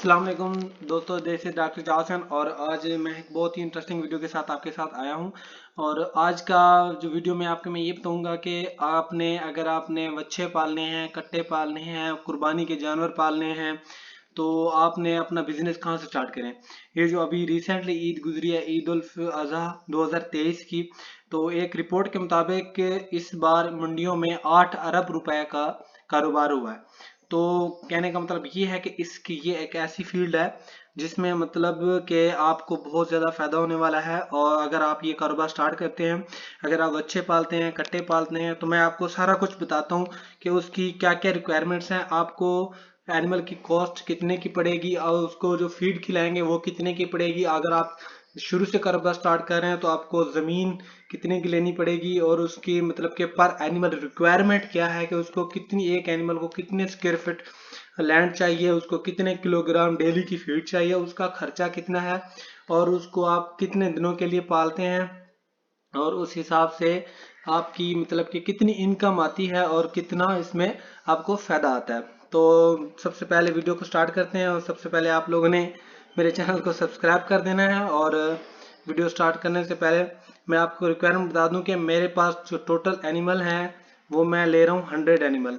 अस्सलाम वालेकुम दोस्तों, दिस इज डॉक्टर जासन और आज मैं एक बहुत ही इंटरेस्टिंग वीडियो के साथ आपके साथ आया हूं। और आज का जो वीडियो में आपको मैं ये बताऊंगा कि अगर आपने बच्चे पालने हैं, कट्टे पालने हैं, कुर्बानी के जानवर पालने हैं, तो आपने अपना बिजनेस कहाँ से स्टार्ट करें। ये जो अभी रिसेंटली ईद गुजरी है, ईद उल अजहा 2023 की, तो एक रिपोर्ट के मुताबिक इस बार मंडियों में 8 अरब रुपए का कारोबार हुआ है। तो कहने का मतलब ये है कि इसकी ये एक ऐसी फील्ड है जिसमें मतलब कि आपको बहुत ज़्यादा फायदा होने वाला है। और अगर आप ये कारोबार स्टार्ट करते हैं, अगर आप बच्चे पालते हैं, कट्टे पालते हैं, तो मैं आपको सारा कुछ बताता हूँ कि उसकी क्या क्या रिक्वायरमेंट्स हैं, आपको एनिमल की कॉस्ट कितने की पड़ेगी और उसको जो फीड खिलाएंगे वो कितने की पड़ेगी। अगर आप शुरू से कारोबार स्टार्ट कर रहे हैं तो आपको ज़मीन कितने की लेनी पड़ेगी और उसकी मतलब कि पर एनिमल रिक्वायरमेंट क्या है, कि उसको कितनी, एक एनिमल को कितने स्क्वायर फीट लैंड चाहिए, उसको कितने किलोग्राम डेली की फीड चाहिए, उसका खर्चा कितना है और उसको आप कितने दिनों के लिए पालते हैं, और उस हिसाब से आपकी मतलब कि कितनी इनकम आती है और कितना इसमें आपको फायदा आता है। तो सबसे पहले वीडियो को स्टार्ट करते हैं और सबसे पहले आप लोगों ने मेरे चैनल को सब्सक्राइब कर देना है। और वीडियो स्टार्ट करने से पहले मैं आपको रिक्वायरमेंट बता दूं कि मेरे पास जो टोटल एनिमल हैं वो मैं ले रहा हूँ 100 एनिमल,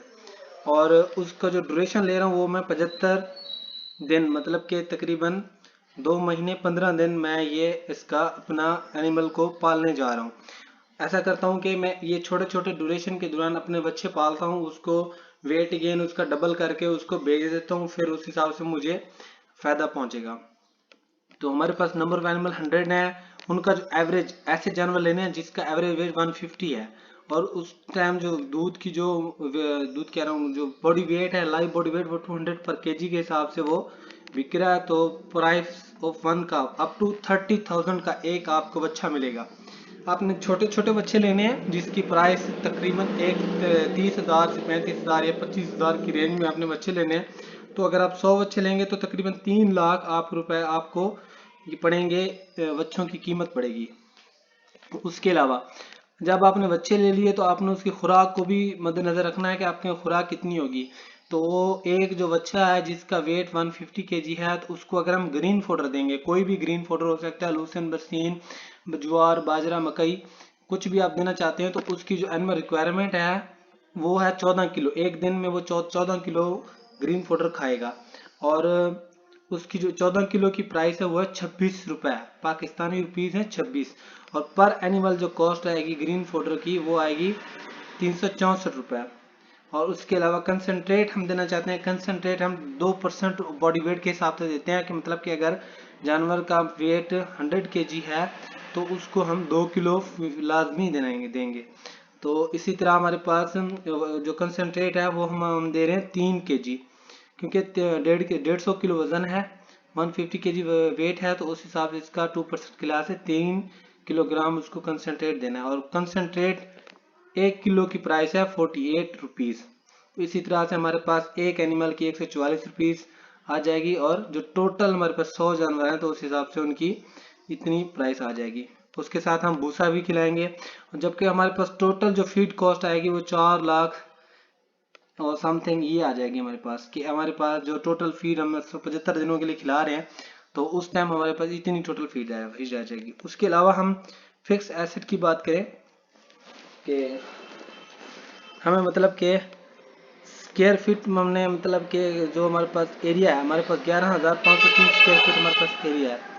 और उसका जो ड्यूरेशन ले रहा हूँ वो मैं 75 दिन, मतलब कि तकरीबन 2 महीने 15 दिन मैं ये इसका अपना एनिमल को पालने जा रहा हूँ। ऐसा करता हूँ कि मैं ये छोटे छोटे ड्यूरेशन के दौरान अपने बच्चे पालता हूँ, उसको वेट गेन उसका डबल करके उसको बेच देता हूँ, फिर उस हिसाब से मुझे फायदा पहुंचेगा। तो हमारे पास नंबर ऑफ एनिमल 100 है। उनका जो एवरेज, ऐसे जानवर लेने हैं जिसका एवरेज वेट 150 है, और उस टाइम जो दूध कह रहा हूँ, जो बॉडी वेट है, लाइव बॉडी वेट, वो 200 पर केजी के हिसाब से वो बिक रहा है। तो प्राइस ऑफ वन का अप टू 30,000 का एक आपको बच्चा मिलेगा। आपने छोटे छोटे बच्चे लेने हैं जिसकी प्राइस तकरीबन 30,000 से 35,000 या 25,000 की रेंज में आपने बच्चे लेने हैं। तो अगर आप 100 बच्चे लेंगे तो तकरीबन 3 लाख आप रुपए आपको ये पड़ेंगे, बच्चों की कीमत पड़ेगी। उसके अलावा जब आपने बच्चे ले लिए तो आपने उसकी खुराक को भी मद्देनजर रखना है कि आपकी खुराक कितनी होगी। तो वो एक जो बच्चा है जिसका वेट 150 केजी है, तो उसको अगर हम ग्रीन फॉडर देंगे, कोई भी ग्रीन फॉडर हो सकता है, लूसन, बरसीन, ज्वार, बाजरा, मकई, कुछ भी आप देना चाहते हैं, तो उसकी जो एनुअल रिक्वायरमेंट है वो है 14 किलो। एक दिन में वो 14 किलो ग्रीन फॉडर खाएगा। और उसकी जो 14 किलो की प्राइस है वो है 26 रुपए, पाकिस्तानी रुपीज है 26। और पर एनिमल जो कॉस्ट आएगी ग्रीन फॉडर की वो आएगी 364 रुपए। और उसके अलावा कंसनट्रेट हम देना चाहते हैं, कंसनट्रेट हम 2% बॉडी वेट के हिसाब से देते हैं, कि मतलब कि अगर जानवर का वेट 100 केजी है तो उसको हम 2 किलो लाजमी देंगे। तो इसी तरह हमारे पास जो कंसनट्रेट है वो हम दे रहे हैं 3 केजी, क्योंकि 150 किलो वजन है, 150 केजी वेट है, तो उस हिसाब से इसका 2% क्लास है, 3 किलोग्राम उसको कंसनट्रेट देना है। और कंसनट्रेट 1 किलो की प्राइस है 48 रुपीज़। तो इसी तरह से हमारे पास एक एनिमल की 144 रुपीज़ आ जाएगी, और जो टोटल हमारे पास 100 जानवर हैं तो उस हिसाब से उनकी इतनी प्राइस आ जाएगी। उसके साथ हम भूसा भी खिलाएंगे, जबकि हमारे पास टोटल जो फीड कॉस्ट आएगी वो 4 लाख और समथिंग ये आ जाएगी हमारे पास, कि हमारे पास जो टोटल फीड हम 175 दिनों के लिए खिला रहे हैं तो उस टाइम हमारे पास इतनी टोटल फीड आ जाएगी। उसके अलावा हम फिक्स एसेट की बात करें कि हमें मतलब कि स्क्वायर फीट में हमने मतलब कि जो हमारे पास एरिया है, हमारे पास 11,503 स्क्वायर फीट हमारे पास एरिया है।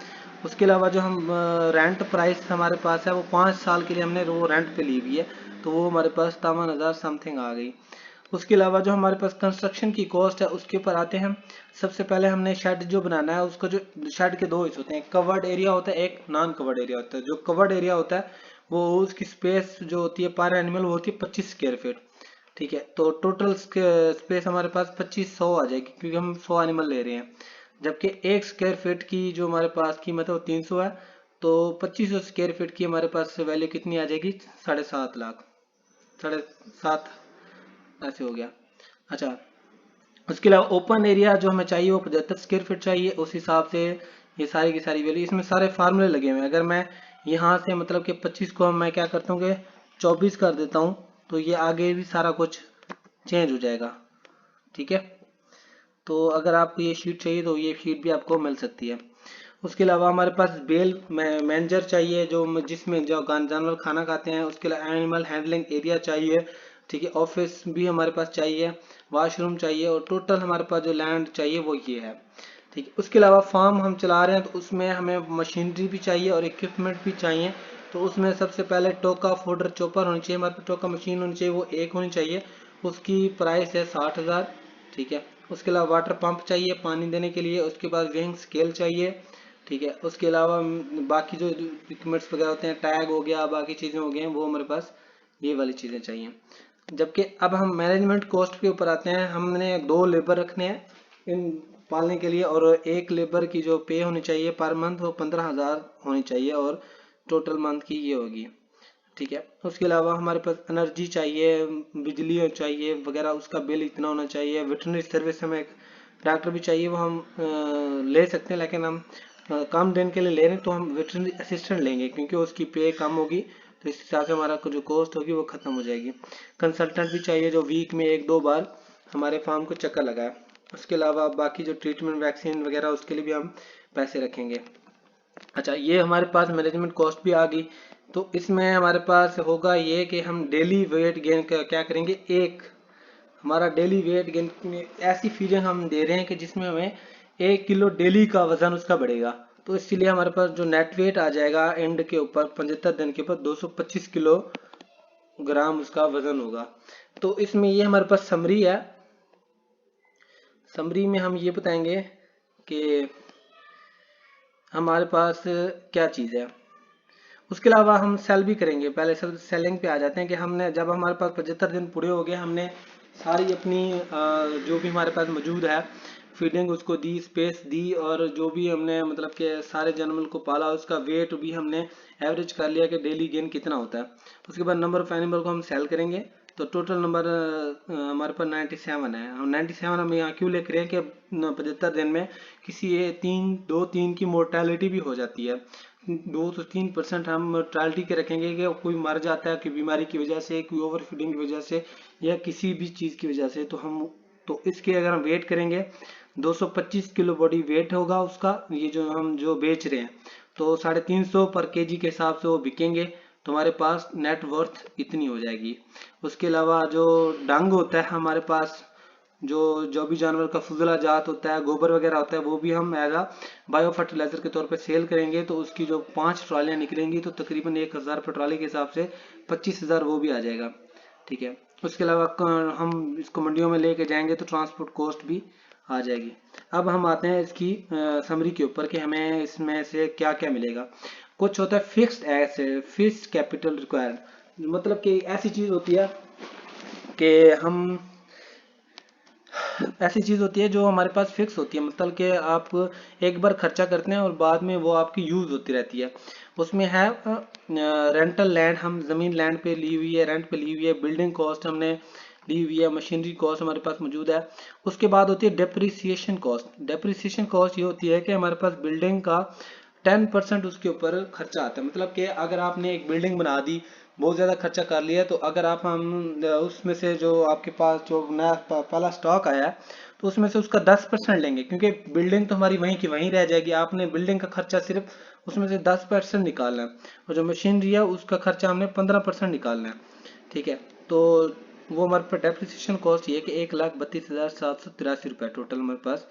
उसके अलावा जो हम रेंट प्राइस हमारे पास है वो 5 साल के लिए हमने वो रेंट पे ली हुई है, तो वो हमारे पास 53,000 समथिंग आ गई। उसके अलावा जो हमारे पास कंस्ट्रक्शन की कॉस्ट है उसके ऊपर आते हैं। सबसे पहले हमने शेड जो बनाना है, उसको जो शेड के दो हिस्से होते हैं, एक कवर्ड एरिया होता है, एक नॉन कवर्ड एरिया होता है। जो कवर्ड एरिया होता है वो उसकी स्पेस जो होती है पर एनिमल वो होती है 25 स्क्वायर फीट। ठीक है, तो टोटल स्पेस हमारे पास 2500 आ जाएगी, क्योंकि हम 100 एनिमल ले रहे हैं। जबकि 1 स्क्वायर फीट की जो हमारे पास कीमत है वो 300 है, तो 2500 स्क्वायर फीट की हमारे पास वैल्यू कितनी आ जाएगी, 7.5 लाख, 7.5 ऐसे हो गया। अच्छा, उसके अलावा ओपन एरिया जो हमें चाहिए वो 75 स्क्वायर फीट चाहिए। उस हिसाब से ये सारी की सारी वैल्यू, इसमें सारे फार्मूले लगे हुए हैं। अगर मैं यहाँ से मतलब कि 25 को मैं क्या करता हूँ कि 24 कर देता हूँ, तो ये आगे भी सारा कुछ चेंज हो जाएगा। ठीक है, तो अगर आपको ये शीट चाहिए तो ये शीट भी आपको मिल सकती है। उसके अलावा हमारे पास बेल मैनेजर चाहिए जो जिसमें जो जानवर खाना खाते हैं, उसके अलावा एनिमल हैंडलिंग एरिया चाहिए, ठीक है। ऑफिस भी हमारे पास चाहिए, वॉशरूम चाहिए, और टोटल हमारे पास जो लैंड चाहिए वो ये है, ठीक है। उसके अलावा फार्म हम चला रहे हैं तो उसमें हमें मशीनरी भी चाहिए और इक्विपमेंट भी चाहिए। तो उसमें सबसे पहले टोका फोडर चॉपर होनी चाहिए हमारे पास, टोका मशीन होनी चाहिए, वो एक होनी चाहिए, उसकी प्राइस है 60,000, ठीक है। उसके अलावा वाटर पंप चाहिए पानी देने के लिए, उसके बाद वेइंग स्केल चाहिए, ठीक है। उसके अलावा बाकी जो इक्विपमेंट्स वगैरह होते हैं, टैग हो गया, बाकी चीज़ें हो गई वो हमारे पास ये वाली चीज़ें चाहिए। जबकि अब हम मैनेजमेंट कॉस्ट के ऊपर आते हैं। हमने 2 लेबर रखने हैं इन पालने के लिए, और एक लेबर की जो पे होनी चाहिए पर मंथ वो 15,000 होनी चाहिए, और टोटल मंथ की ये होगी, ठीक है। उसके अलावा हमारे पास एनर्जी चाहिए, बिजली चाहिए वगैरह, उसका बिल इतना होना चाहिए। वेटरनरी सर्विस हमें एक डॉक्टर भी चाहिए, वो हम ले सकते हैं, लेकिन हम कम दिन के लिए ले रहे हैं तो हम वेटरनरी असिस्टेंट लेंगे क्योंकि उसकी पे कम होगी, तो इस हिसाब से हमारा जो कॉस्ट होगी वो ख़त्म हो जाएगी। कंसल्टेंट भी चाहिए जो वीक में 1-2 बार हमारे फार्म को चक्कर लगाए। उसके अलावा बाकी जो ट्रीटमेंट वैक्सीन वगैरह उसके लिए भी हम पैसे रखेंगे। अच्छा, ये हमारे पास मैनेजमेंट कॉस्ट भी आ गई। तो इसमें हमारे पास होगा ये कि हम डेली वेट गेन का क्या करेंगे, एक हमारा डेली वेट गेन में ऐसी फीडिंग हम दे रहे हैं कि जिसमें हमें 1 किलो डेली का वजन उसका बढ़ेगा। तो इसीलिए हमारे पास जो नेट वेट आ जाएगा एंड के ऊपर 75 दिन के ऊपर 225 किलो ग्राम उसका वजन होगा। तो इसमें ये हमारे पास समरी है। समरी में हम ये बताएंगे कि हमारे पास क्या चीज़ है। उसके अलावा हम सेल भी करेंगे। पहले सब सेलिंग पे आ जाते हैं कि हमने जब हमारे पास 75 दिन पूरे हो गए, हमने सारी अपनी जो भी हमारे पास मौजूद है फीडिंग उसको दी, स्पेस दी, और जो भी हमने मतलब कि सारे जानवर को पाला उसका वेट भी हमने एवरेज कर लिया कि डेली गेन कितना होता है। उसके बाद नंबर ऑफ एनिमल को हम सेल करेंगे। तो टोटल नंबर हमारे पास 97 है। हम 97 हम यहाँ क्यों लेकर हैं कि 75 दिन में किसी 2-3 की मोर्टेलिटी भी हो जाती है। 2 से 3% हम मोर्टेलिटी के रखेंगे कि कोई मर जाता है कि बीमारी की वजह से, कोई ओवर फीडिंग की वजह से, या किसी भी चीज़ की वजह से। तो इसके अगर हम वेट करेंगे 225 किलो बॉडी वेट होगा उसका, ये जो हम जो बेच रहे हैं, तो 350 पर केजी के हिसाब से वो बिकेंगे, तो हमारे पास नेट वर्थ इतनी हो जाएगी। उसके अलावा जो डंग होता है हमारे पास, जो जो भी जानवर का फुजला जात होता है, गोबर वगैरह होता है, वो भी हम एज बायो फर्टिलाइजर के तौर पे सेल करेंगे। तो उसकी जो 5 ट्रॉलियाँ निकलेंगी तो तकरीबन 1,000 पर ट्रॉली के हिसाब से 25,000 वो भी आ जाएगा, ठीक है। उसके अलावा हम इसको मंडियों में लेके जाएंगे तो ट्रांसपोर्ट कॉस्ट भी आ जाएगी। अब हम आते हैं इसकी समरी के ऊपर कि हमें इसमें से क्या क्या मिलेगा। कुछ होता है fixed asset, fixed capital required, मतलब कि ऐसी चीज़ होती है कि हम ऐसी चीज़ होती है जो हमारे पास फिक्स होती है, मतलब कि आप एक बार खर्चा करते हैं और बाद में वो आपकी यूज़ होती रहती है। उसमें है रेंटल लैंड, हम ज़मीन लैंड पे ली हुई है, रेंट पे ली हुई है। बिल्डिंग कॉस्ट हमने ली हुई है, मशीनरी कॉस्ट हमारे पास मौजूद है। उसके बाद होती है डेप्रिसिएशन कॉस्ट। डेप्रिसिएशन कॉस्ट ये होती है कि हमारे पास बिल्डिंग का 10% उसके ऊपर खर्चा आता है। मतलब कि अगर आपने एक बिल्डिंग बना दी, बहुत ज़्यादा खर्चा कर लिया, तो अगर आप हम उसमें से जो आपके पास जो नया पहला स्टॉक आया है तो उसमें से उसका 10% लेंगे, क्योंकि बिल्डिंग तो हमारी वहीं की वहीं रह जाएगी। आपने बिल्डिंग का खर्चा सिर्फ उसमें से 10% निकालना है, और जो मशीनरी है उसका खर्चा हमने 15% निकालना है, ठीक है। तो वो हमारे पास डेप्रिसिएशन कॉस्ट ये है कि 1,32,783 रुपये टोटल हमारे पास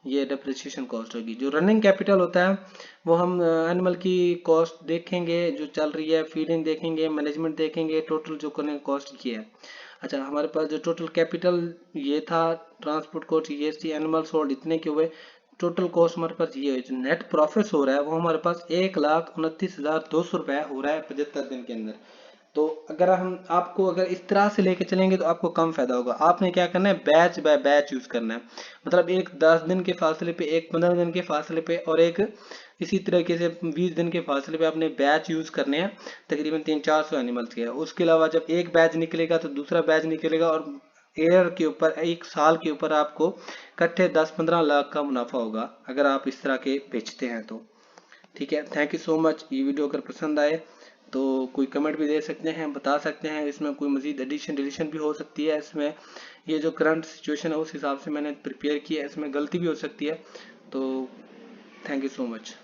ये डेप्रिसिएशन कॉस्ट होगी। जो रनिंग कैपिटल होता है वो हम एनिमल की कॉस्ट देखेंगे जो चल रही है, फीडिंग देखेंगे, मैनेजमेंट देखेंगे, टोटल जो करने कॉस्ट ये है। अच्छा, हमारे पास जो टोटल कैपिटल ये था, ट्रांसपोर्ट कॉस्ट ये थी, एनिमल सोल्ड इतने के हुए, टोटल कॉस्ट हमारे पास ये है। जो नेट प्रॉफिट हो रहा है वो हमारे पास 1,29,200 रुपये हो रहा है 75 दिन के अंदर। तो अगर हम आपको अगर इस तरह से लेके चलेंगे तो आपको कम फायदा होगा। आपने क्या करना है, बैच बाय बैच यूज करना है। मतलब एक 10 दिन के फासले पे, एक 15 दिन के फासले पे, और एक इसी तरीके से 20 दिन के फासले पे अपने बैच यूज करने हैं, तकरीबन 300-400 एनिमल्स के। उसके अलावा जब एक बैच निकलेगा तो दूसरा बैच निकलेगा, और एयर के ऊपर एक साल के ऊपर आपको इकट्ठे 10-15 लाख का मुनाफा होगा अगर आप इस तरह के बेचते हैं तो, ठीक है। Thank you so much. ये वीडियो अगर पसंद आए तो कोई कमेंट भी दे सकते हैं, बता सकते हैं इसमें कोई मज़ीद एडिशन डिलीशन भी हो सकती है। इसमें ये जो करंट सिचुएशन है उस हिसाब से मैंने प्रिपेयर किया है, इसमें गलती भी हो सकती है। तो थैंक यू सो मच।